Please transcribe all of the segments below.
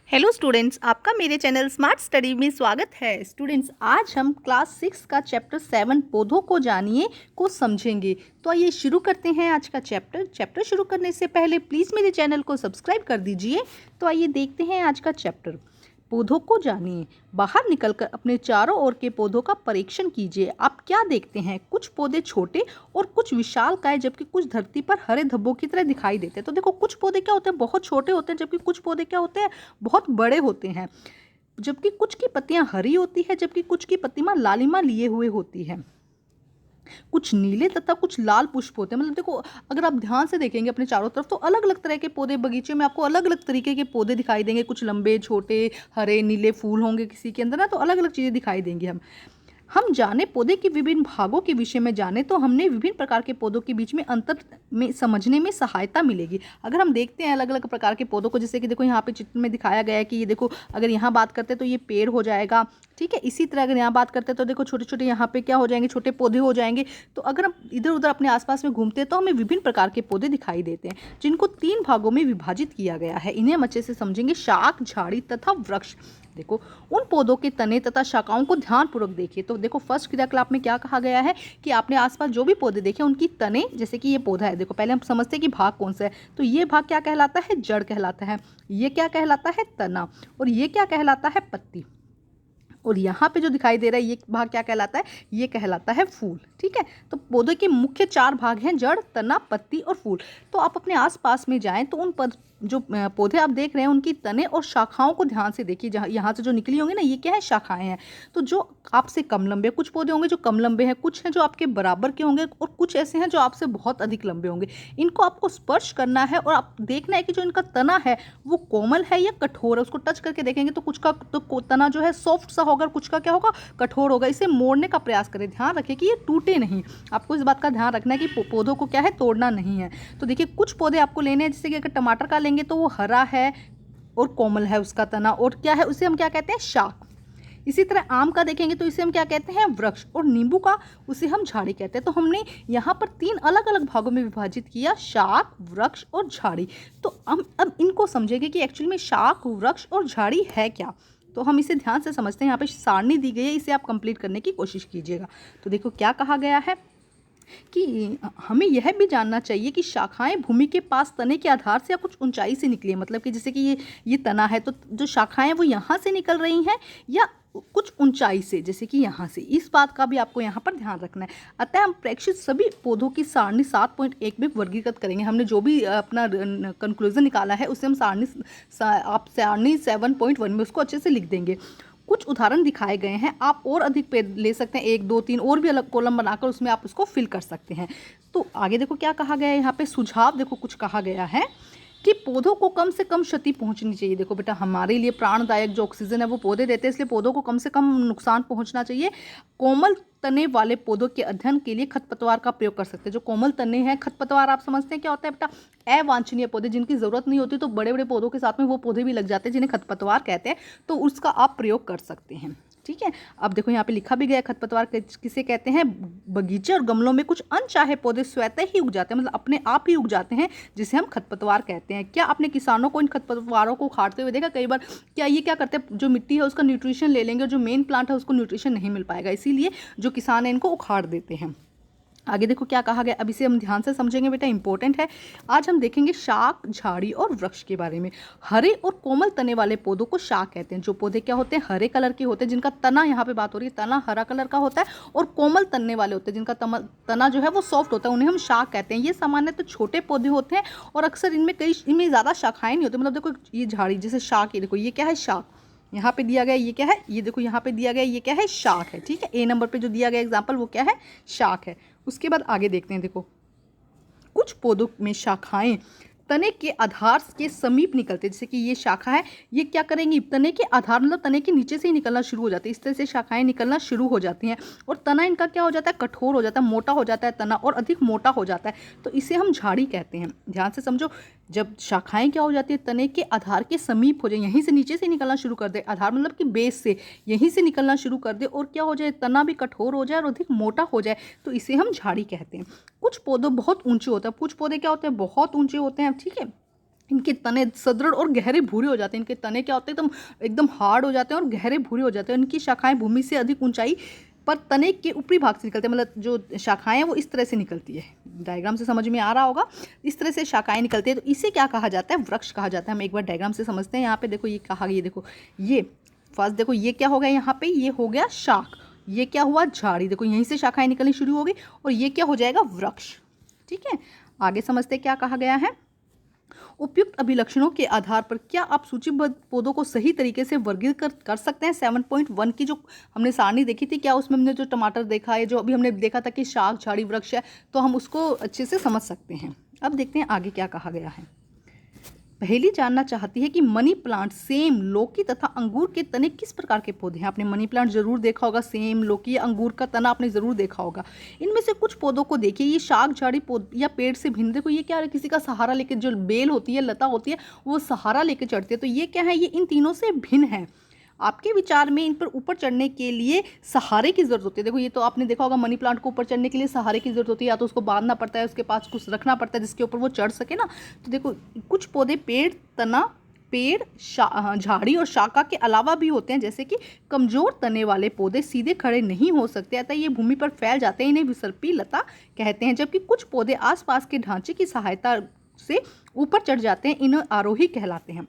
Hello students, आपका मेरे channel smart study में स्वागत है। स्टूडेंट्स, आज हम क्लास 6 का चैप्टर 7 पौधों को जानिए को समझेंगे। तो आइए शुरू करते हैं आज का चैप्टर शुरू करने से पहले प्लीज़ मेरे चैनल को सब्सक्राइब कर दीजिए। तो आइए देखते हैं आज का चैप्टर। पौधों को जानिए। बाहर निकलकर अपने चारों ओर के पौधों का परीक्षण कीजिए। आप क्या देखते हैं? कुछ पौधे छोटे और कुछ विशालकाय, जबकि कुछ धरती पर हरे धब्बों की तरह दिखाई देते हैं। तो देखो, कुछ पौधे क्या होते हैं, बहुत छोटे होते हैं, जबकि कुछ पौधे क्या होते हैं, बहुत बड़े होते हैं। जबकि कुछ की पत्तियां हरी होती है, जबकि कुछ की पत्तियां लालिमा लिए हुए होती है। कुछ नीले तथा कुछ लाल पुष्प होते हैं। मतलब देखो, अगर आप ध्यान से देखेंगे अपने चारों तरफ तो अलग अलग तरह के पौधे, बगीचे में आपको अलग अलग तरीके के पौधे दिखाई देंगे। कुछ लंबे, छोटे, हरे, नीले फूल होंगे किसी के अंदर ना, तो अलग अलग चीज़ें दिखाई देंगी। हम जाने पौधे के विभिन्न भागों के विषय में जाने तो हमने विभिन्न प्रकार के पौधों के बीच में अंतर में समझने में सहायता मिलेगी। अगर हम देखते हैं अलग अलग प्रकार के पौधों को, जैसे कि देखो यहाँ पे चित्र में दिखाया गया है कि ये देखो, अगर यहाँ बात करते हैं तो ये पेड़ हो जाएगा, ठीक है। इसी तरह अगर यहाँ बात करते हैं तो देखो छोटे छोटे यहाँ पे क्या हो जाएंगे, छोटे पौधे हो जाएंगे। तो अगर हम इधर उधर अपने आसपास में घूमते हैं तो हमें विभिन्न प्रकार के पौधे दिखाई देते हैं, जिनको 3 भागों में विभाजित किया गया है। इन्हें हम अच्छे से समझेंगे। शाख, झाड़ी तथा वृक्ष। देखो, उन पौधों के तने तथा शाखाओं को ध्यानपूर्वक देखिए। तो देखो, फर्स्ट क्रियाकलाप में क्या कहा गया है कि आपने आसपास जो भी पौधे देखे उनकी तने, जैसे कि ये पौधा है, देखो पहले हम समझते हैं कि भाग कौन सा है। तो ये भाग क्या कहलाता है? जड़ कहलाता है। ये क्या कहलाता है? तना। और ये क्या कहलाता है? पत्ती। और यहाँ पे जो दिखाई दे रहा है ये भाग क्या कहलाता है? ये कहलाता है फूल, ठीक है। तो पौधे के मुख्य 4 भाग हैं: जड़, तना, पत्ती और फूल। तो आप अपने आसपास में जाएं तो उन पर जो पौधे आप देख रहे हैं उनकी तने और शाखाओं को ध्यान से देखिए। जहाँ यहाँ से जो निकली होंगी ना, ये क्या है? शाखाएं हैं। तो जो आपसे कम लंबे, कुछ पौधे होंगे जो कम लंबे हैं, कुछ हैं जो आपके बराबर के होंगे और कुछ ऐसे हैं जो आपसे बहुत अधिक लंबे होंगे। इनको आपको स्पर्श करना है और आप देखना है कि जो इनका तना है वो कोमल है या कठोर है। उसको टच करके देखेंगे तो कुछ का तो तना जो है सॉफ्ट सा होगा, कुछ का क्या होगा? कठोर होगा। इसे मोड़ने का प्रयास करें। ध्यान रखें कि ये टूटे नहीं। आपको इस बात का ध्यान रखना है कि पौधों को क्या है? तोड़ना नहीं है। तो देखिए, कुछ पौधे आपको लेने हैं, जैसे कि अगर टमाटर का लेंगे तो वो हरा है और कोमल है उसका तना, और क्या है? उसे हम क्या कहते हैं? शाख। इसी तरह आम का देखेंगे तो इसे हम क्या कहते हैं? वृक्ष। और नींबू का, उसे हम झाड़ी कहते हैं। तो हमने यहाँ पर 3 अलग अलग भागों में विभाजित किया: शाख, वृक्ष और झाड़ी। तो हम अब इनको समझेंगे कि एक्चुअली में शाख, वृक्ष और झाड़ी है क्या। तो हम इसे ध्यान से समझते हैं। यहाँ पे सारणी दी गई है, इसे आप कंप्लीट करने की कोशिश कीजिएगा। तो देखो क्या कहा गया है कि हमें यह भी जानना चाहिए कि शाखाएं भूमि के पास तने के आधार से या कुछ ऊंचाई से निकली है। मतलब कि जैसे कि ये तना है, तो जो शाखाएं वो यहाँ से निकल रही हैं या कुछ ऊंचाई से, जैसे कि यहाँ से। इस बात का भी आपको यहाँ पर ध्यान रखना है। अतः हम प्रेक्षित सभी पौधों की सारणी 7.1 में वर्गीकृत करेंगे। हमने जो भी अपना कंक्लूजन निकाला है उसे हम आप सारणी 7.1 में उसको अच्छे से लिख देंगे। कुछ उदाहरण दिखाए गए हैं, आप और अधिक पेड़ ले सकते हैं, 1 2 3 और भी अलग कॉलम बनाकर उसमें आप उसको फिल कर सकते हैं। तो आगे देखो क्या कहा गया है यहाँ पे। सुझाव देखो, कुछ कहा गया है कि पौधों को कम से कम क्षति पहुंचनी चाहिए। देखो बेटा, हमारे लिए प्राणदायक जो ऑक्सीजन है वो पौधे देते हैं, इसलिए पौधों को कम से कम नुकसान पहुंचना चाहिए। कोमल तने वाले पौधों के अध्ययन के लिए खरपतवार का प्रयोग कर सकते हैं। जो कोमल तने हैं, खरपतवार आप समझते हैं क्या होता है बेटा? अवांछनीय पौधे, जिनकी जरूरत नहीं होती, तो बड़े बड़े पौधों के साथ में वो पौधे भी लग जाते हैं जिन्हें खरपतवार कहते हैं। तो उसका आप प्रयोग कर सकते हैं, ठीक है। अब देखो यहाँ पे लिखा भी गया, खरपतवार किसे कहते हैं? बगीचे और गमलों में कुछ अनचाहे पौधे स्वतः ही उग जाते हैं, मतलब अपने आप ही उग जाते हैं, जिसे हम खरपतवार कहते हैं। क्या आपने किसानों को इन खरपतवारों को उखाड़ते हुए देखा कई बार? क्या ये क्या करते हैं? जो मिट्टी है उसका न्यूट्रिशन ले लेंगे और जो मेन प्लांट है उसको न्यूट्रिशन नहीं मिल पाएगा, इसीलिए जो किसान है इनको उखाड़ देते हैं। आगे देखो क्या कहा गया। अब इसे हम ध्यान से समझेंगे बेटा, इंपॉर्टेंट है। आज हम देखेंगे शाख, झाड़ी और वृक्ष के बारे में। हरे और कोमल तने वाले पौधों को शाख कहते हैं। जो पौधे क्या होते हैं? हरे कलर के होते हैं, जिनका तना, यहाँ पे बात हो रही है, तना हरा कलर का होता है। और कोमल तने वाले होते हैं, जिनका तना जो है वो सॉफ्ट होता है, उन्हें हम शाख कहते हैं। ये सामान्यतः छोटे पौधे होते हैं और अक्सर इनमें ज़्यादा शाखाएं नहीं होती। मतलब देखो, ये झाड़ी जैसे शाख, ये देखो ये क्या है? शाख। यहाँ पे दिया गया ये क्या है? ये देखो यहाँ पे दिया गया ये क्या है? शाख है, ठीक है। ए नंबर पे जो दिया गया एग्जाम्पल वो क्या है? शाख है। उसके बाद आगे देखते हैं। देखो, कुछ पौधों में शाखाएं तने के आधार के समीप निकलते हैं। जैसे कि ये शाखा है, ये क्या करेंगी? तने के आधार, मतलब तने के नीचे से ही निकलना शुरू हो जाती है। इस तरह से शाखाएं निकलना शुरू हो जाती हैं और तना इनका क्या हो जाता है? कठोर हो जाता है, मोटा हो जाता है तना, और अधिक मोटा हो जाता है। तो इसे हम झाड़ी कहते हैं। ध्यान से समझो, जब शाखाएं क्या हो जाती है? तने के आधार के समीप हो जाए, यहीं से नीचे से निकलना शुरू कर दे। आधार मतलब कि बेस से, यहीं से निकलना शुरू कर दे और क्या हो जाए? तना भी कठोर हो जाए और अधिक मोटा हो जाए, तो इसे हम झाड़ी कहते हैं। कुछ पौधे बहुत ऊंचे होते हैं। कुछ पौधे क्या होते हैं? बहुत ऊंचे होते हैं, ठीक है। इनके तने सुदृढ़ और गहरे भूरे हो जाते हैं। इनके तने क्या होते हैं, एकदम एकदम हार्ड हो जाते हैं और गहरे भूरे हो जाते हैं। इनकी शाखाएं भूमि से अधिक ऊंचाई पर तने के ऊपरी भाग से निकलते हैं, मतलब जो शाखाएं हैं वो इस तरह से निकलती है। डायग्राम से समझ में आ रहा होगा, इस तरह से शाखाएं निकलती है। तो इसे क्या कहा जाता है, वृक्ष कहा जाता है। हम एक बार डायग्राम से समझते हैं। यहाँ पे देखो ये कहा, ये देखो ये फर्स्ट देखो ये क्या हो गया, यहाँ पे ये हो गया शाख, ये क्या हुआ झाड़ी, देखो यहीं से शाखाएं निकलनी शुरू हो गई और ये क्या हो जाएगा वृक्ष। ठीक है, आगे समझते क्या कहा गया है। उपयुक्त अभिलक्षणों के आधार पर क्या आप सूचीबद्ध पौधों को सही तरीके से वर्गीकृत कर सकते हैं। 7.1 की जो हमने सारणी देखी थी, क्या उसमें हमने जो टमाटर देखा है, जो अभी हमने देखा था कि शाख झाड़ी वृक्ष है, तो हम उसको अच्छे से समझ सकते हैं। अब देखते हैं आगे क्या कहा गया है। पहेली जानना चाहती है कि मनी प्लांट, सेम, लौकी तथा अंगूर के तने किस प्रकार के पौधे हैं। आपने मनी प्लांट जरूर देखा होगा, सेम, लौकी, अंगूर का तना आपने जरूर देखा होगा। इनमें से कुछ पौधों को देखिए, ये शाख झाड़ी या पेड़ से भिन्न, देखो ये क्या है, किसी का सहारा लेके, जो बेल होती है, लता होती है, वो सहारा लेके चढ़ती है। तो ये क्या है, ये इन तीनों से भिन्न है। आपके विचार में इन पर ऊपर चढ़ने के लिए सहारे की जरूरत होती है। देखो ये तो आपने देखा होगा, मनी प्लांट को ऊपर चढ़ने के लिए सहारे की जरूरत होती है, या तो उसको बांधना पड़ता है, उसके पास कुछ रखना पड़ता है जिसके ऊपर वो चढ़ सके ना। तो देखो कुछ पौधे पेड़, तना, पेड़, झाड़ी और शाखा के अलावा भी होते हैं, जैसे कि कमजोर तने वाले पौधे सीधे खड़े नहीं हो सकते, अतः ये भूमि पर फैल जाते हैं, इन्हें विसर्पी लता कहते हैं। जबकि कुछ पौधे आसपास के ढांचे की सहायता से ऊपर चढ़ जाते हैं, इन्हें आरोही कहलाते हैं।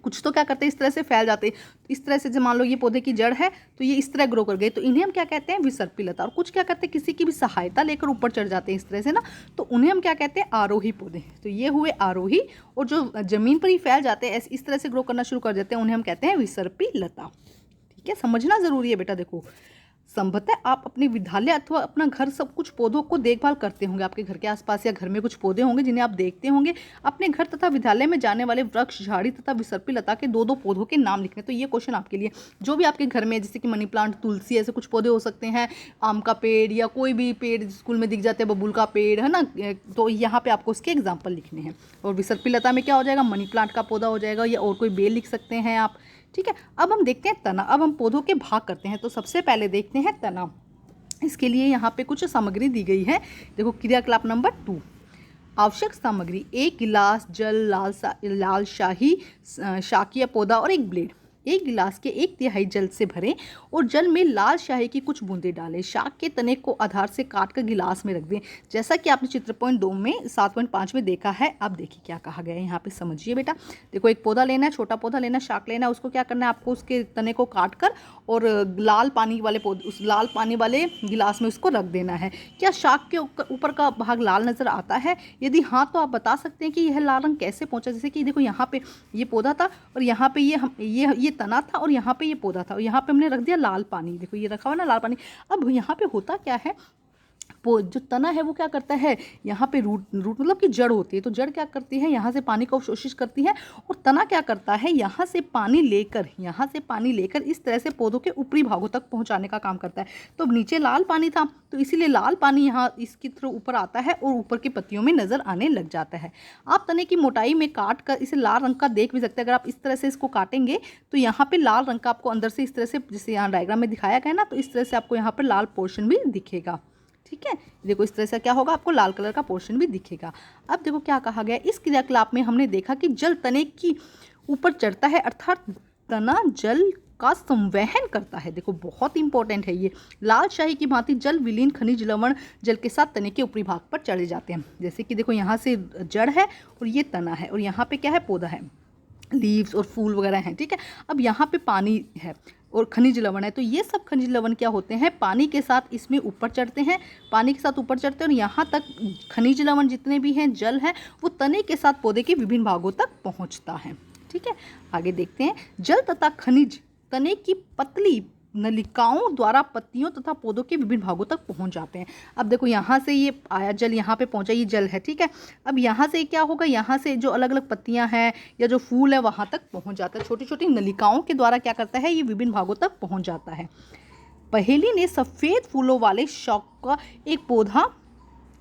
कुछ तो क्या करते हैं, इस तरह से फैल जाते हैं। इस तरह से जब मान लो ये पौधे की जड़ है तो ये इस तरह ग्रो कर गए, तो इन्हें हम क्या कहते हैं, विसर्पी लता। और कुछ क्या करते हैं, किसी की भी सहायता लेकर ऊपर चढ़ जाते हैं इस तरह से ना, तो उन्हें हम क्या कहते हैं, आरोही पौधे। तो ये हुए आरोही, और जो जमीन पर ही फैल जाते हैं, इस तरह से ग्रो करना शुरू कर देते हैं, उन्हें हम कहते हैं विसर्पी लता। ठीक है, समझना जरूरी है बेटा। देखो संभवतः आप अपने विद्यालय अथवा अपना घर सब कुछ पौधों को देखभाल करते होंगे। आपके घर के आसपास या घर में कुछ पौधे होंगे जिन्हें आप देखते होंगे। अपने घर तथा विद्यालय में जाने वाले वृक्ष, झाड़ी तथा विसर्पी लता के दो दो पौधों के नाम लिखने। तो ये क्वेश्चन आपके लिए, जो भी आपके घर में, जैसे कि मनी प्लांट, तुलसी, ऐसे कुछ पौधे हो सकते हैं, आम का पेड़ या कोई भी पेड़ स्कूल में दिख जाते हैं, बबूल का पेड़ है ना, तो यहाँ पे आपको उसके एग्जाम्पल लिखने हैं। और विसर्पी लता में क्या हो जाएगा, मनी प्लांट का पौधा हो जाएगा, या और कोई बेल लिख सकते हैं आप। ठीक है, अब हम देखते हैं तना। अब हम पौधों के भाग करते हैं। तो सबसे पहले देखते हैं तना। इसके लिए यहाँ पे कुछ सामग्री दी गई है। देखो क्रियाकलाप नंबर 2, आवश्यक सामग्री, 1 गिलास जल, लाल शाही शाकीय पौधा और एक ब्लेड। 1 गिलास के 1/3 जल से भरें और जल में लाल शाही की कुछ बूंदें डालें। शाक के तने को आधार से काटकर गिलास में रख दें, जैसा कि आपने चित्र पॉइंट 2 में 7.5 में देखा है। अब देखिए क्या कहा गया है, यहाँ पे समझिए बेटा। देखो एक पौधा लेना है, छोटा पौधा लेना, शाक लेना है, उसको क्या करना है, आपको उसके तने को काट कर और लाल पानी वाले पौधे, उस लाल पानी वाले गिलास में उसको रख देना है। क्या शाक के ऊपर का भाग लाल नजर आता है? यदि हाँ तो आप बता सकते हैं कि यह लाल रंग कैसे पहुंचा। जैसे कि देखो यहाँ पे ये पौधा था और यहाँ पे ये तना था और यहाँ पे ये पौधा था और यहाँ पे हमने रख दिया लाल पानी। देखो ये रखा हुआ ना लाल पानी। अब यहाँ पे होता क्या है, जो तना है वो क्या करता है, यहाँ पे रूट मतलब कि जड़ होती है, तो जड़ क्या करती है, यहाँ से पानी को अवशोषित करती है, और तना क्या करता है, यहाँ से पानी लेकर इस तरह से पौधों के ऊपरी भागों तक पहुँचाने का काम करता है। तो नीचे लाल पानी था, तो इसीलिए लाल पानी यहाँ इसके थ्रू ऊपर आता है और ऊपर की पत्तियों में नजर आने लग जाता है। आप तने की मोटाई में काट कर इसे लाल रंग का देख भी सकते हैं। अगर आप इस तरह से इसको काटेंगे तो यहाँ पे लाल रंग का आपको अंदर से इस तरह से, जैसे यहाँ डायग्राम में दिखाया गया ना, तो इस तरह से आपको यहाँ पर लाल पोर्शन भी दिखेगा। ठीक है, देखो इस तरह से क्या होगा, आपको लाल कलर का पोर्शन भी दिखेगा। अब देखो क्या कहा गया, इस क्रियाकलाप में हमने देखा कि जल तने की ऊपर चढ़ता है, अर्थात तना जल का संवहन करता है। देखो बहुत इंपॉर्टेंट है ये। लाल शाही की भांति जल विलीन खनिज लवण जल के साथ तने के ऊपरी भाग पर चढ़े जाते हैं। जैसे कि देखो यहाँ से जड़ है और ये तना है और यहाँ पे क्या है, पौधा है, लीव्स और फूल वगैरह हैं। ठीक है, अब यहाँ पे पानी है और खनिज लवण है, तो ये सब खनिज लवण क्या होते हैं, पानी के साथ इसमें ऊपर चढ़ते हैं, पानी के साथ ऊपर चढ़ते हैं और यहाँ तक खनिज लवण जितने भी हैं, जल है, वो तने के साथ पौधे के विभिन्न भागों तक पहुँचता है। ठीक है, आगे देखते हैं। जल तथा खनिज तने की पतली नलिकाओं द्वारा पत्तियों तथा पौधों के विभिन्न भागों तक पहुंच जाते हैं। अब देखो यहाँ से ये आया जल, यहाँ पे पहुंचा, ये जल है। ठीक है, अब यहाँ से क्या होगा, यहाँ से जो अलग अलग पत्तियां हैं या जो फूल है वहां तक पहुंच जाता है। छोटी छोटी नलिकाओं के द्वारा क्या करता है, ये विभिन्न भागों तक पहुंच जाता है। पहेली ने सफेद फूलों वाले शौक का एक पौधा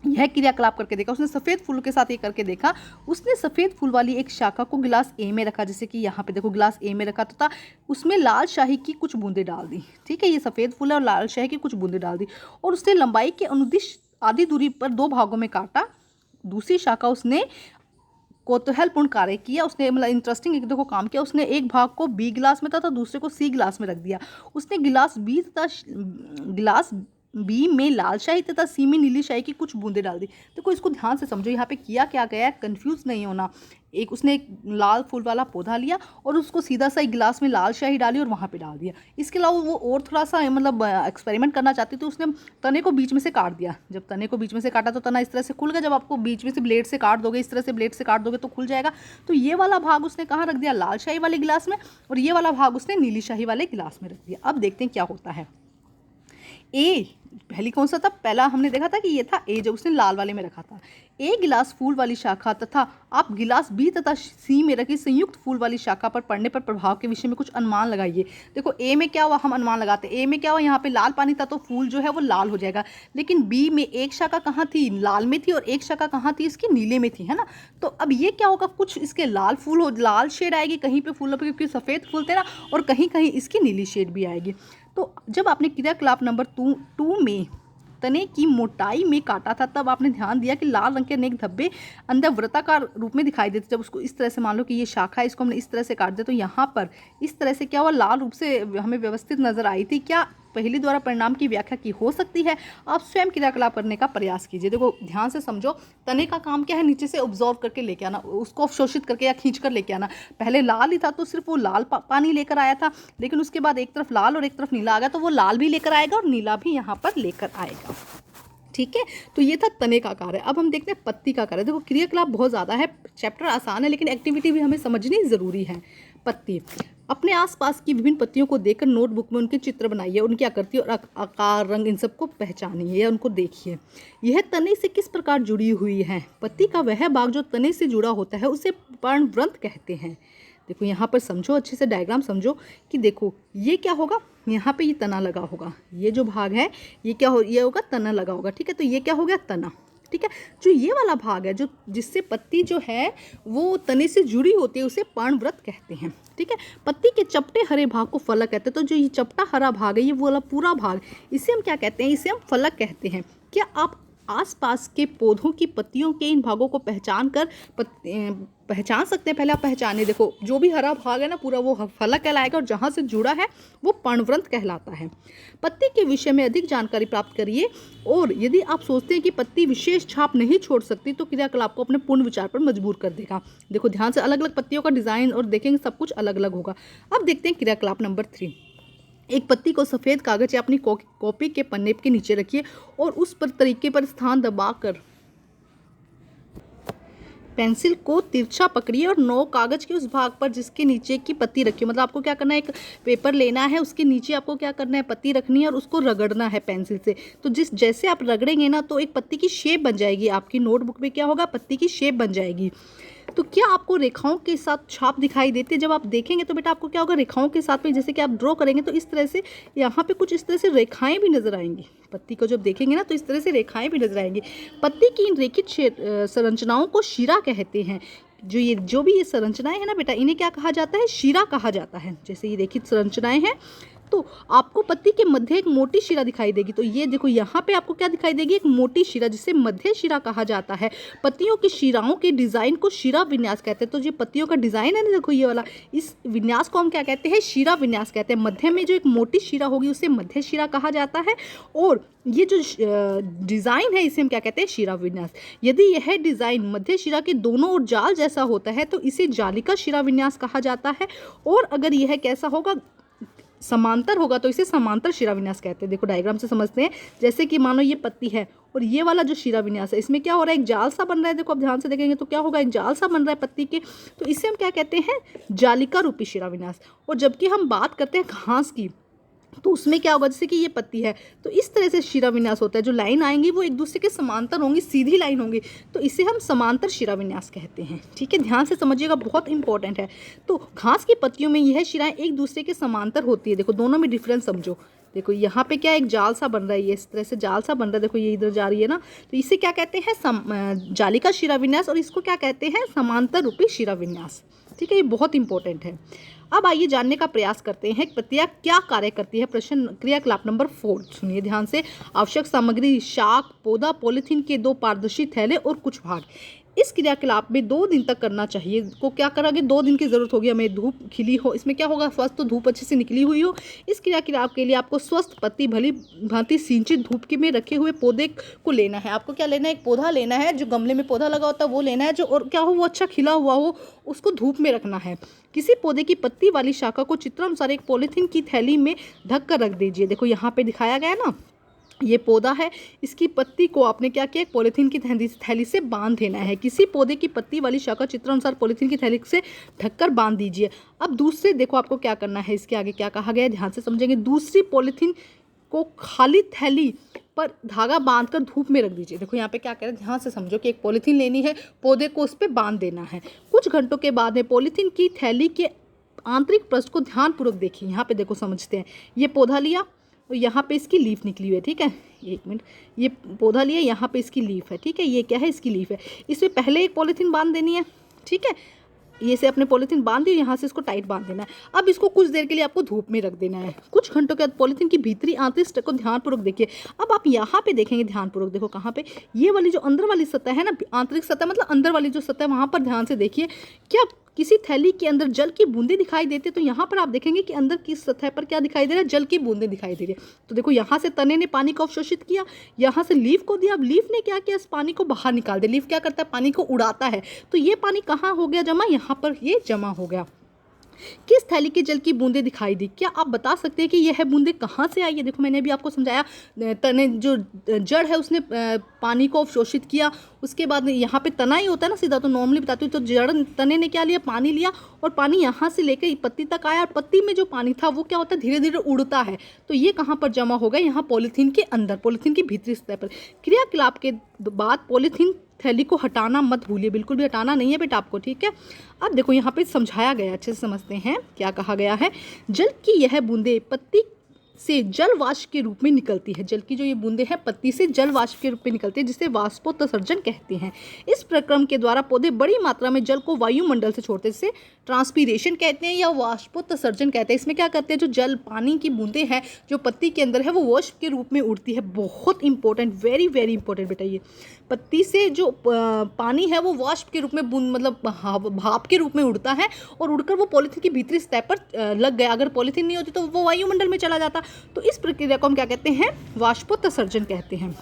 यह क्रियाकलाप करके देखा। उसने सफ़ेद फूल के साथ ये करके देखा। उसने सफ़ेद फूल वाली एक शाखा को गिलास ए में रखा, जैसे कि यहाँ पे देखो गिलास ए में रखा, तथा उसमें लाल शाही की कुछ बूंदें डाल दी। ठीक है, ये सफ़ेद फूल है और लाल शाही की कुछ बूंदें डाल दी और उसने लंबाई के अनुदिश आधी दूरी पर 2 भागों में काटा। दूसरी शाखा उसने कौतूहलपूर्ण कार्य किया उसने, मतलब इंटरेस्टिंग एक देखो काम किया उसने। एक भाग को बी गिलास में तथा दूसरे को सी गिलास में रख दिया। उसने गिलास बी में लाल शाही तथा सी में नीली शाही की कुछ बूंदें डाल दी। देखो इसको ध्यान से समझो, यहाँ पे किया क्या गया है, कंफ्यूज नहीं होना। उसने एक लाल फूल वाला पौधा लिया और उसको सीधा सा एक गिलास में लाल शाही डाली और वहाँ पे डाल दिया। इसके अलावा वो और थोड़ा सा मतलब एक्सपेरिमेंट करना चाहती थी, उसने तने को बीच में से काट दिया। जब तने को बीच में से काटा तो तना इस तरह से खुल गया। जब आपको बीच में से ब्लेड से काट दोगे, इस तरह से ब्लेड से काट दोगे तो खुल जाएगा। तो ये वाला भाग उसने कहाँ रख दिया, लाल शाही वाले गिलास में, और ये वाला भाग उसने नीली शाही वाले गिलास में रख दिया। अब देखते हैं क्या होता है। ए पहली कौन सा था, पहला हमने देखा था कि ये था ए, जो उसने लाल वाले में रखा था। ए गिलास फूल वाली शाखा तथा आप गिलास बी तथा सी में रखी संयुक्त फूल वाली शाखा पर पड़ने पर प्रभाव के विषय में कुछ अनुमान लगाइए। देखो ए में क्या हुआ, हम अनुमान लगाते हैं। ए में क्या हुआ, यहाँ पे लाल पानी था तो फूल जो है वो लाल हो जाएगा। लेकिन बी में एक शाखा कहाँ थी, लाल में थी, और एक शाखा कहाँ थी, इसकी नीले में थी, है ना। तो अब ये क्या होगा, कुछ इसके लाल फूल हो, लाल शेड आएगी कहीं पे फूलों पे, क्योंकि सफ़ेद फूल थे ना, और कहीं कहीं इसकी नीली शेड भी आएगी। तो जब आपने क्रियाकलाप नंबर 2 में तने की मोटाई में काटा था, तब आपने ध्यान दिया कि लाल रंग के अनेक धब्बे अंदर वृत्ताकार रूप में दिखाई देते। जब उसको इस तरह से, मान लो कि ये शाखा है, इसको हमने इस तरह से काट दिया, तो यहाँ पर इस तरह से क्या हुआ, लाल रूप से हमें व्यवस्थित नजर आई थी। क्या पहली द्वारा परिणाम की व्याख्या की हो सकती है। आप स्वयं क्रियाकलाप करने का प्रयास कीजिए। देखो ध्यान से समझो, तने का काम क्या है, नीचे से ऑब्जॉर्व करके लेके आना, उसको अवशोषित करके या खींच कर लेके आना। पहले लाल ही था तो सिर्फ वो लाल पानी लेकर आया था, लेकिन उसके बाद एक तरफ लाल और एक तरफ नीला आ गया, तो वो लाल भी लेकर आएगा और नीला भी यहाँ पर लेकर आएगा। ठीक है, तो ये था तने का कार्य। अब हम देखते हैं पत्ती का कार्य। देखो क्रियाकलाप बहुत ज़्यादा है, चैप्टर आसान है, लेकिन एक्टिविटी भी हमें समझनी ज़रूरी है। पत्ती, अपने आसपास की विभिन्न पत्तियों को देखकर नोटबुक में उनके चित्र बनाइए, उनकी आकृति और आकार, रंग, इन सबको पहचानिए या उनको देखिए। यह तने से किस प्रकार जुड़ी हुई है। पत्ती का वह भाग जो तने से जुड़ा होता है उसे पर्णवृंत कहते हैं। देखो यहाँ पर समझो, अच्छे से डायग्राम समझो कि देखो ये क्या होगा, यहाँ पे ये तना लगा होगा, ये जो भाग है ये क्या हो, ये होगा तना लगा होगा। ठीक है, तो ये क्या हो गया, तना। ठीक है, जो ये वाला भाग है, जो जिससे पत्ती जो है वो तने से जुड़ी होती है, उसे पर्णवृत्त कहते हैं। ठीक है, पत्ती के चपटे हरे भाग को फलक कहते हैं। तो जो ये चपटा हरा भाग है, ये वाला पूरा भाग, इसे हम क्या कहते हैं, इसे हम फलक कहते हैं। क्या आप आसपास के पौधों की पत्तियों के इन भागों को पहचान सकते हैं। पहले आप पहचाने, देखो जो भी हरा भाग है ना पूरा, वो फलक कहलाएगा, और जहाँ से जुड़ा है वो पर्णवृंत कहलाता है। पत्ती के विषय में अधिक जानकारी प्राप्त करिए, और यदि आप सोचते हैं कि पत्ती विशेष छाप नहीं छोड़ सकती तो क्रियाकलाप को अपने पूर्ण विचार पर मजबूर कर देगा। देखो ध्यान से, अलग अलग पत्तियों का डिजाइन और देखेंगे सब कुछ अलग अलग होगा। अब देखते हैं क्रियाकलाप नंबर 3। एक पत्ती को सफ़ेद कागज या अपनी कॉपी के पन्ने के नीचे रखिए और उस पर तरीके पर स्थान दबाकर पेंसिल को तिरछा पकड़िए और 9 कागज के उस भाग पर जिसके नीचे की पत्ती रखिए। मतलब आपको क्या करना है, एक पेपर लेना है, उसके नीचे आपको क्या करना है, पत्ती रखनी है और उसको रगड़ना है पेंसिल से। तो जैसे आप रगड़ेंगे ना, तो एक पत्ती की शेप बन जाएगी। आपकी नोटबुक में क्या होगा, पत्ती की शेप बन जाएगी। तो क्या आपको रेखाओं के साथ छाप दिखाई देती है। जब आप देखेंगे तो बेटा आपको क्या होगा, रेखाओं के साथ में जैसे कि आप ड्रॉ करेंगे तो इस तरह से यहाँ पे कुछ इस तरह से रेखाएं भी नजर आएंगी। पत्ती को जब देखेंगे ना तो इस तरह से रेखाएं भी नजर आएंगी। पत्ती की इन रेखित संरचनाओं को शिरा कहते हैं। जो भी ये संरचनाएं हैं ना बेटा, इन्हें क्या कहा जाता है, शिरा कहा जाता है। जैसे ये रेखित संरचनाएं हैं तो आपको पत्ती के मध्य एक मोटी शिरा दिखाई देगी। तो ये देखो यहाँ पे आपको क्या दिखाई देगी, एक मोटी शिरा, जिसे मध्य शिरा कहा जाता है। पत्तियों की शिराओं के डिजाइन को शिरा विन्यास कहते हैं। तो जो पत्तियों का डिजाइन है ना, देखो ये वाला, इस विन्यास को हम क्या कहते हैं, शिरा विन्यास कहते हैं। मध्य में जो एक मोटी शिरा होगी उसे मध्य शिरा कहा जाता है, और ये जो डिज़ाइन है इसे हम क्या कहते हैं, शिरा विन्यास। यदि यह डिज़ाइन मध्य शिरा के दोनों ओर जाल जैसा होता है तो इसे जालिका शिरा विन्यास कहा जाता है, और अगर यह कैसा होगा, समांतर होगा, तो इसे समांतर शिरा विन्यास कहते हैं। देखो डायग्राम से समझते हैं। जैसे कि मानो ये पत्ती है और ये वाला जो शिरा विन्यास है, इसमें क्या हो रहा है, एक जाल सा बन रहा है। देखो आप ध्यान से देखेंगे तो क्या होगा, एक जाल सा बन रहा है पत्ती के, तो इसे हम क्या कहते हैं, जालिका रूपी शिरा विन्यास। और जबकि हम बात करते हैं घास की, तो उसमें क्या होगा, जैसे कि ये पत्ती है तो इस तरह से शिरा विन्यास होता है। जो लाइन आएंगी वो एक दूसरे के समांतर होंगी, सीधी लाइन होंगी, तो इसे हम समांतर शिरा विन्यास कहते हैं। ठीक है, ध्यान से समझिएगा, बहुत इंपॉर्टेंट है। तो घास की पत्तियों में यह शिराएं एक दूसरे के समांतर होती है। देखो दोनों में डिफरेंस समझो। देखो यहाँ पे क्या एक जाल सा बन रहा है, ये इस तरह से जाल सा बन रहा है, देखो ये इधर जा रही है ना, तो इसे क्या कहते हैं, जालिका शिरा विन्यास, और इसको क्या कहते हैं, समांतर रूपी शिरा विन्यास। ठीक है, ये बहुत इंपॉर्टेंट है। अब आइए जानने का प्रयास करते हैं पत्तियां क्या कार्य करती है। प्रश्न क्रियाकलाप नंबर 4 सुनिए ध्यान से। आवश्यक सामग्री, शाक, पौधा, पॉलीथीन के 2 पारदर्शी थैले और कुछ भाग। इस क्रियाकलाप में 2 दिन तक करना चाहिए। को क्या करोगे, 2 दिन की ज़रूरत होगी हमें, धूप खिली हो, इसमें क्या होगा, स्वस्थ तो धूप अच्छे से निकली हुई हो। इस क्रियाकलाप के लिए आपको स्वस्थ पत्ती भली भांति सिंचित धूप के में रखे हुए पौधे को लेना है। आपको क्या लेना है, एक पौधा लेना है, जो गमले में पौधा लगा होता है वो लेना है, जो और क्या हो वो अच्छा खिला हुआ हो, उसको धूप में रखना है। किसी पौधे की पत्ती वाली शाखा को चित्रानुसार एक पॉलीथीन की थैली में ढक कर रख दीजिए। देखो यहाँ पे दिखाया गया है ना, ये पौधा है, इसकी पत्ती को आपने क्या किया, एक पॉलीथीन की थैली से बांध देना है। किसी पौधे की पत्ती वाली शाखा चित्रानुसार पॉलीथीन की थैली से ढककर बांध दीजिए। अब दूसरे देखो आपको क्या करना है, इसके आगे क्या कहा गया है, ध्यान से समझेंगे। दूसरी पॉलीथीन को खाली थैली पर धागा बांधकर धूप में रख दीजिए। देखो यहाँ पे क्या कह रहे हैं, ध्यान से समझो कि एक पॉलीथीन लेनी है, पौधे को उस पर बांध देना है। कुछ घंटों के बाद में पॉलीथीन की थैली के आंतरिक पृष्ठ को ध्यानपूर्वक देखिए। यहाँ पे देखो समझते हैं, ये पौधा लिया और यहाँ पे इसकी लीफ निकली हुई है, ठीक है, एक मिनट, ये पौधा लिया, यहाँ पे इसकी लीफ है, ठीक है, ये क्या है, इसकी लीफ है। इसमें पहले एक पॉलीथीन बांध देनी है, ठीक है, ये से अपने पॉलीथीन बांध दी, यहाँ से इसको टाइट बांध देना है। अब इसको कुछ देर के लिए आपको धूप में रख देना है। कुछ घंटों के बाद पॉलीथीन की भीतरी आंतरिक सतह को ध्यानपूर्वक देखिए। अब आप यहाँ पे देखेंगे ध्यानपूर्वक, देखो कहाँ पे, ये वाली जो अंदर वाली सतह है ना, आंतरिक सतह मतलब अंदर वाली जो सतह है, वहाँ पर ध्यान से देखिए। क्या किसी थैली के अंदर जल की बूंदें दिखाई देती है? तो यहाँ पर आप देखेंगे कि अंदर की सतह पर क्या दिखाई दे रहा है, जल की बूंदें दिखाई दे रही है। तो देखो यहाँ से तने ने पानी को अवशोषित किया, यहाँ से लीफ को दिया। अब लीफ ने क्या किया, इस पानी को बाहर निकाल दिया। लीफ क्या करता है, पानी को उड़ाता है। तो ये पानी कहाँ हो गया जमा, यहाँ पर ये जमा हो गया। किस थैली के जल की बूंदें दिखाई दी? क्या आप बता सकते हैं कि यह बूंदें कहाँ से आई है? देखो मैंने अभी आपको समझाया, तने जो जड़ है उसने पानी को अवशोषित किया, उसके बाद यहाँ पे तना ही होता है ना सीधा, तो नॉर्मली बताती हूँ, तो जड़ तने ने क्या लिया, पानी लिया, और पानी यहाँ से लेकर पत्ती तक आया, और पत्ती में जो पानी था वो क्या होता है, धीरे धीरे उड़ता है। तो ये कहाँ पर जमा हो गया, यहाँ पॉलीथीन के अंदर, पॉलीथीन की भीतरी सतह पर। क्रियाकलाप के बाद पॉलीथीन थैली को हटाना मत भूलिए, बिल्कुल भी हटाना नहीं है बेटा आपको, ठीक है। अब देखो यहाँ पे समझाया गया, अच्छे से समझते हैं क्या कहा गया है। जल की यह बूंदे पत्ती से जल वाष्प के रूप में निकलती है। जल की जो ये बूंदे हैं पत्ती से जल वाष्प के रूप में निकलती है, जिसे वाष्पोत्सर्जन कहते हैं। इस प्रक्रम के द्वारा पौधे बड़ी मात्रा में जल को वायुमंडल से छोड़ते हैं, जिसे ट्रांसपीरेशन कहते हैं या वाष्पोत्सर्जन कहते हैं। इसमें क्या करते हैं, जो जल पानी की बूंदें हैं जो पत्ती के अंदर है वो वाष्प के रूप में उड़ती है। बहुत इंपॉर्टेंट, वेरी वेरी इंपॉर्टेंट बेटा, ये पत्ती से जो पानी है वो वाष्प के रूप में बूंद मतलब भाप के रूप में उड़ता है, और उड़कर वो पॉलीथीन की भीतरी सतह पर लग गया। अगर पॉलीथीन नहीं होती तो वो वायुमंडल में चला जाता। तो इस प्रक्रिया को हम क्या कहते हैं, वाष्पोत्सर्जन कहते हैं।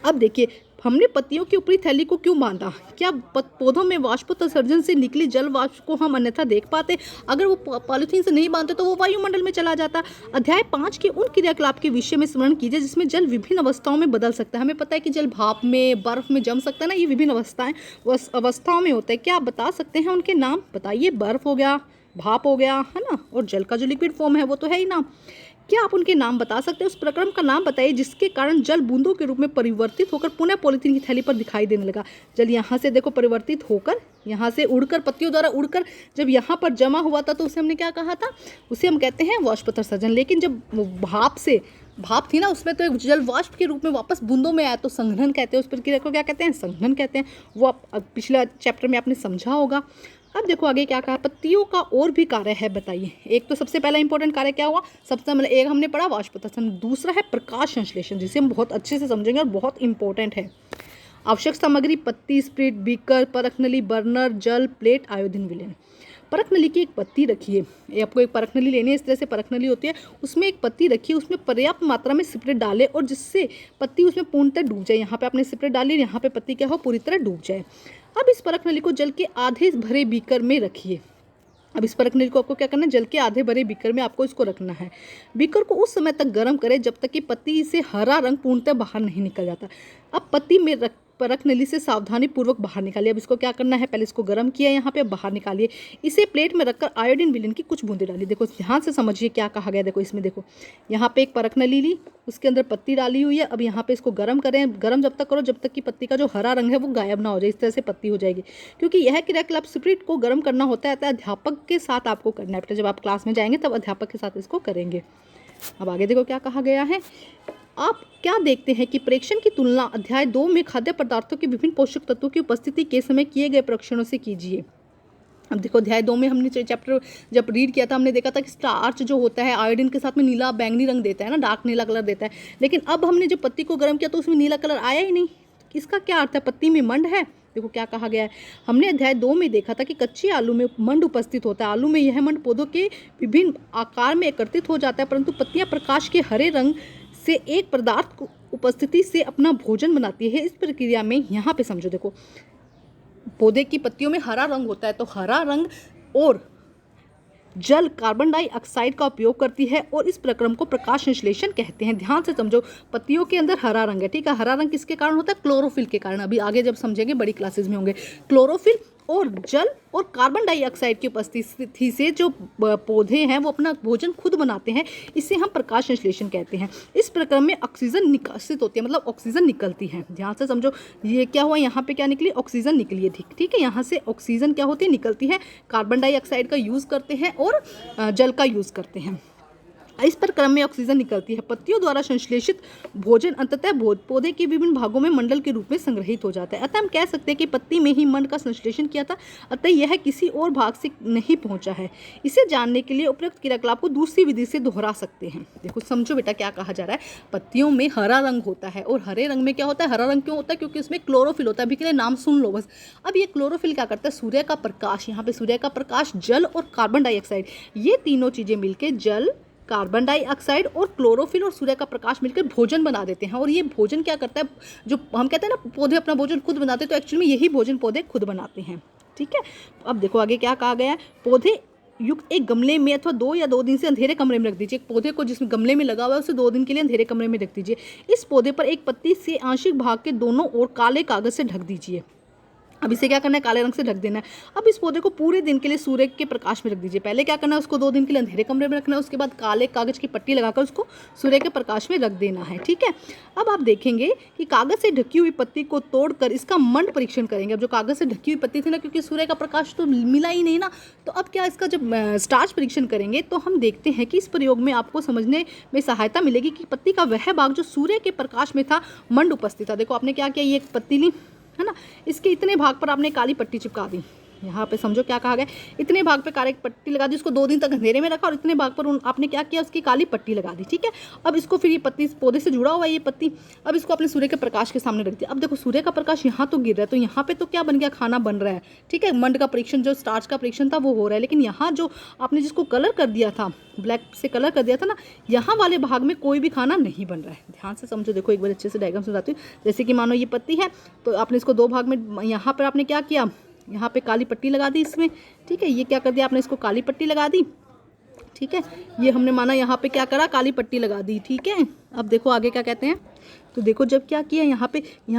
अब देखिए, हमने पत्तियों की ऊपरी थैली को क्यों बांधा? क्या पौधों में वाष्पोत्सर्जन से निकली जल वाष्प को हम अन्यथा देख पाते? अगर वो पॉलीथीन से नहीं बांधते तो वो वायुमंडल में चला जाता। अध्याय 5 के उन क्रियाकलाप के विषय में स्मरण कीजिए जिसमें जल विभिन्न अवस्थाओं में बदल सकता है। हमें पता है कि जल भाप में, बर्फ में जम सकता है ना, ये विभिन्न अवस्थाओं में होता है। क्या आप बता सकते हैं उनके नाम? बताइए। बर्फ हो गया, भाप हो गया, है ना, और जल का जो लिक्विड फॉर्म है वो तो है ही ना। क्या आप उनके नाम बता सकते हैं? उस प्रक्रम का नाम बताइए जिसके कारण जल बूंदों के रूप में परिवर्तित होकर पुनः पॉलीथीन की थैली पर दिखाई देने लगा। जल यहाँ से देखो परिवर्तित होकर, यहाँ से उड़कर, पत्तियों द्वारा उड़कर जब यहाँ पर जमा हुआ था तो उसे हमने क्या कहा था, उसे हम कहते हैं वाष्पोत्सर्जन। लेकिन जब भाप थी ना, उसमें तो एक जल वाष्प के रूप में वापस बूंदों में आया तो संघनन कहते हैं। उस प्रक्रिया को क्या कहते हैं, संघनन कहते हैं। वो आप पिछला चैप्टर में आपने समझा होगा। अब देखो आगे क्या कहा, पत्तियों का और भी कार्य है, बताइए। एक तो सबसे पहला इंपॉर्टेंट कार्य क्या हुआ, सबसे मतलब एक हमने पढ़ा वाष्पोत्सर्जन, दूसरा है प्रकाश संश्लेषण, जिसे हम बहुत अच्छे से समझेंगे और बहुत इंपॉर्टेंट है। आवश्यक सामग्री पत्ती, स्प्रिट, बीकर, परख नली, बर्नर, जल, प्लेट, आयोडीन विलयन। परख नली की एक पत्ती रखिए, आपको एक परख नली लेनी है, इस तरह से परख नली होती है, उसमें एक पत्ती रखिए, उसमें पर्याप्त मात्रा में स्प्रिट डालें और जिससे पत्ती उसमें पूर्णतः डूब जाए। यहाँ पे आपने स्प्रिट डाली, यहाँ पे पत्ती क्या हो, पूरी तरह डूब जाए। अब इस परख नली को जल के आधे भरे बीकर में रखिए। अब इस परख नली को आपको क्या करना है, जल के आधे भरे बीकर में आपको इसको रखना है। बीकर को उस समय तक गर्म करें जब तक कि पत्ती से हरा रंग पूर्णतः बाहर नहीं निकल जाता। अब पत्ती में परख नली से सावधानी पूर्वक बाहर निकालिए। अब इसको क्या करना है, पहले इसको गर्म किया, यहाँ पे बाहर निकालिए। इसे प्लेट में रखकर आयोडीन विलयन की कुछ बूंदें डालिए। देखो ध्यान से समझिए क्या कहा गया। देखो इसमें देखो, यहाँ पे एक परख नली ली, उसके अंदर पत्ती डाली हुई है। अब यहाँ पे इसको गर्म करें, गर्म जब तक करो जब तक कि पत्ती का जो हरा रंग है वो गायब ना हो जाए। इस तरह से पत्ती हो जाएगी। क्योंकि यह क्रियाकलाप स्प्रिट को गर्म करना होता है, अध्यापक के साथ आपको करना है। जब आप क्लास में जाएंगे तब अध्यापक के साथ इसको करेंगे। अब आगे देखो क्या कहा गया है। आप क्या देखते हैं कि प्रेक्षण की तुलना अध्याय 2 में खाद्य पदार्थों के विभिन्न पोषक तत्वों की उपस्थिति के समय किए गए परीक्षणों से कीजिए। अब देखो अध्याय 2 में हमने चैप्टर जब रीड किया था, हमने देखा था कि स्टार्च जो होता है आयोडीन के साथ में नीला बैंगनी रंग देता है ना, डार्क नीला कलर देता है। लेकिन अब हमने जब पत्ती को गर्म किया तो उसमें नीला कलर आया ही नहीं। इसका क्या अर्थ है, पत्ती में मंड है? देखो क्या कहा गया है, हमने अध्याय 2 में देखा था कि कच्चे आलू में मंड उपस्थित होता है। आलू में यह मंड पौधों के विभिन्न आकार में एकत्रित हो जाता है, परंतु पत्तियां प्रकाश के हरे रंग से एक पदार्थ को उपस्थिति से अपना भोजन बनाती है। इस प्रक्रिया में यहाँ पे समझो, देखो पौधे की पत्तियों में हरा रंग होता है, तो हरा रंग और जल कार्बन डाइऑक्साइड का उपयोग करती है और इस प्रक्रम को प्रकाश संश्लेषण कहते हैं। ध्यान से समझो, पत्तियों के अंदर हरा रंग है, ठीक है। हरा रंग किसके कारण होता है? क्लोरोफिल के कारण। अभी आगे जब समझेंगे बड़ी क्लासेस में होंगे। क्लोरोफिल और जल और कार्बन डाइऑक्साइड की उपस्थिति से जो पौधे हैं वो अपना भोजन खुद बनाते हैं, इसे हम प्रकाश संश्लेषण कहते हैं। इस प्रक्रम में ऑक्सीजन निकासित होती है, मतलब ऑक्सीजन निकलती है। ध्यान से समझो, ये क्या हुआ, यहाँ पे क्या निकली? ऑक्सीजन निकली है, ठीक है। यहाँ से ऑक्सीजन क्या होती है? निकलती है। कार्बन डाइऑक्साइड का यूज़ करते हैं और जल का यूज़ करते हैं। इस प्रक्रम में ऑक्सीजन निकलती है। पत्तियों द्वारा संश्लेषित भोजन अंततः पौधे के विभिन्न भागों में मंडल के रूप में संग्रहित हो जाता है। अतः हम कह सकते हैं कि पत्ती में ही मंड का संश्लेषण किया था, अतः यह किसी और भाग से नहीं पहुंचा है। इसे जानने के लिए उपयुक्त क्रियाकलाप को दूसरी विधि से दोहरा सकते हैं। देखो समझो बेटा क्या कहा जा रहा है, पत्तियों में हरा रंग होता है और हरे रंग में क्या होता है? हरा रंग क्यों होता है? क्योंकि उसमें क्लोरोफिल होता है। अभी के लिए नाम सुन लो बस। अब ये क्लोरोफिल क्या करता है? सूर्य का प्रकाश, यहाँ पे सूर्य का प्रकाश, जल और कार्बन डाइऑक्साइड, ये तीनों चीजें मिलकर, जल, कार्बन डाइऑक्साइड और क्लोरोफिल और सूर्य का प्रकाश मिलकर भोजन बना देते हैं। और ये भोजन क्या करता है? जो हम कहते हैं ना पौधे अपना भोजन खुद बनाते हैं, तो एक्चुअली में यही भोजन पौधे खुद बनाते हैं, ठीक है। अब देखो आगे क्या कहा गया है, पौधे युक्त एक गमले में अथवा 2 या 2 दिन से अंधेरे कमरे में रख दीजिए। एक पौधे को जिसमें गमले में लगा हुआ है उसे 2 दिन के लिए अंधेरे कमरे में रख दीजिए। इस पौधे पर एक पत्ती से आंशिक भाग के दोनों ओर काले कागज से ढक दीजिए। अब इसे क्या करना है? काले रंग से ढक देना है। अब इस पौधे को पूरे दिन के लिए सूर्य के प्रकाश में रख दीजिए। पहले क्या करना है? उसको 2 दिन के लिए अंधेरे कमरे में रखना है, उसके बाद काले कागज की पट्टी लगाकर उसको सूर्य के प्रकाश में रख देना है, ठीक है। अब आप देखेंगे कि कागज से ढकी हुई पत्ती को तोड़कर इसका मंड परीक्षण करेंगे। अब जो कागज से ढकी हुई पत्ती थी ना, क्योंकि सूर्य का प्रकाश तो मिला ही नहीं ना, तो अब क्या इसका जब स्टार्च परीक्षण करेंगे तो हम देखते हैं कि इस प्रयोग में आपको समझने में सहायता मिलेगी कि पत्ती का वह भाग जो सूर्य के प्रकाश में था, मंड उपस्थित था। देखो आपने क्या किया, ये एक पत्ती ली है ना, इसके इतने भाग पर आपने काली पट्टी चिपका दी। यहाँ पे समझो क्या कहा गया, इतने भाग पे काली पट्टी लगा दी, उसको 2 दिन तक अंधेरे में रखा और इतने भाग पर आपने क्या किया, उसकी काली पट्टी लगा दी, ठीक है। अब इसको फिर ये पत्ती इस पौधे से जुड़ा हुआ है, ये पत्ती, अब इसको अपने सूर्य के प्रकाश के सामने रख दिया। अब देखो सूर्य का प्रकाश यहाँ तो गिर रहा है, तो यहाँ पे तो क्या बन गया, खाना बन रहा है, ठीक है। मंड का परीक्षण, जो स्टार्च का परीक्षण था वो हो रहा है, लेकिन यहाँ जो आपने जिसको कलर कर दिया था, ब्लैक से कलर कर दिया था ना, यहाँ वाले भाग में कोई भी खाना नहीं बन रहा है। ध्यान से समझो, देखो एक बार अच्छे से डायग्राम समझाती हूँ। जैसे कि मानो ये पत्ती है, तो आपने इसको 2 भाग में, यहाँ पर आपने क्या किया, यहाँ पे काली पट्टी लगा दी इसमें, ठीक है। ये क्या कर दिया आपने, इसको काली पट्टी लगा दी, ठीक है। ये हमने माना यहाँ पे क्या करा, काली पट्टी लगा दी, ठीक है। अब देखो आगे क्या कहते हैं, तो देखो जब क्या किया, यहाँ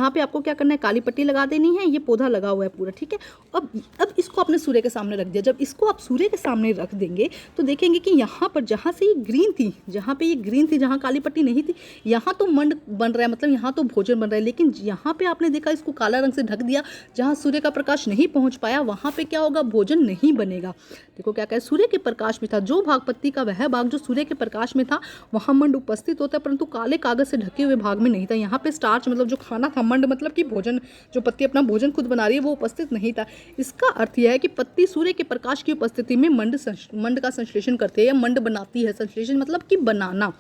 पे आपको क्या करना है, काली पट्टी लगा देनी है। ये पौधा लगा हुआ है पूरा, ठीक है। अब इसको अपने सूर्य के सामने रख दिया। जब इसको आप सूर्य के सामने रख देंगे तो देखेंगे कि यहाँ पर जहाँ से ये ग्रीन थी, जहाँ पे ये ग्रीन थी, जहाँ काली पट्टी नहीं थी, यहाँ तो मंड बन रहा है, मतलब यहाँ तो भोजन बन रहा है। लेकिन यहाँ पे आपने देखा इसको काला रंग से ढक दिया, जहाँ सूर्य का प्रकाश नहीं पहुँच पाया, वहाँ पे क्या होगा, भोजन नहीं बनेगा। देखो क्या कहे, सूर्य के प्रकाश में था, जो भाग पत्ती का वह भाग जो सूर्य के प्रकाश में था, वहाँ मंड उपस्थित होता है, परंतु काले कागज से ढके हुए भाग में नहीं था। यहाँ पे स्टार्च मतलब जो खाना था, मंड मतलब कि भोजन, जो पत्ती अपना भोजन खुद बना रही है, वो उपस्थित नहीं था। इसका अर्थ यह है कि पत्ती सूर्य के प्रकाश की उपस्थिति में मंड का संश्लेषण करती है या मंड बनाती है। संश्लेषण मतलब कि बनाना।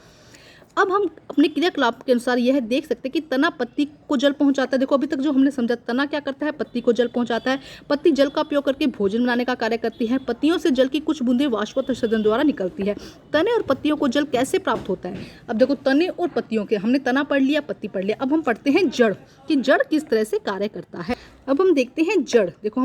अब हम अपने क्रियाकलाप के अनुसार यह देख सकते हैं कि तना पत्ती को जल पहुंचाता है। देखो अभी तक जो हमने समझा, तना क्या करता है, पत्ती को जल पहुंचाता है। पत्ती जल का उपयोग करके भोजन बनाने का कार्य करती है। पत्तियों से जल की कुछ बूंदें वाष्पोत्सर्जन द्वारा निकलती है। तने और पत्तियों को जल कैसे प्राप्त होता है? अब देखो तने और पत्तियों के, हमने तना पढ़ लिया, पत्ती पढ़ लिया, अब हम पढ़ते हैं जड़, कि जड़ किस तरह से कार्य करता है। अब हम देखते हैं जड़। देखो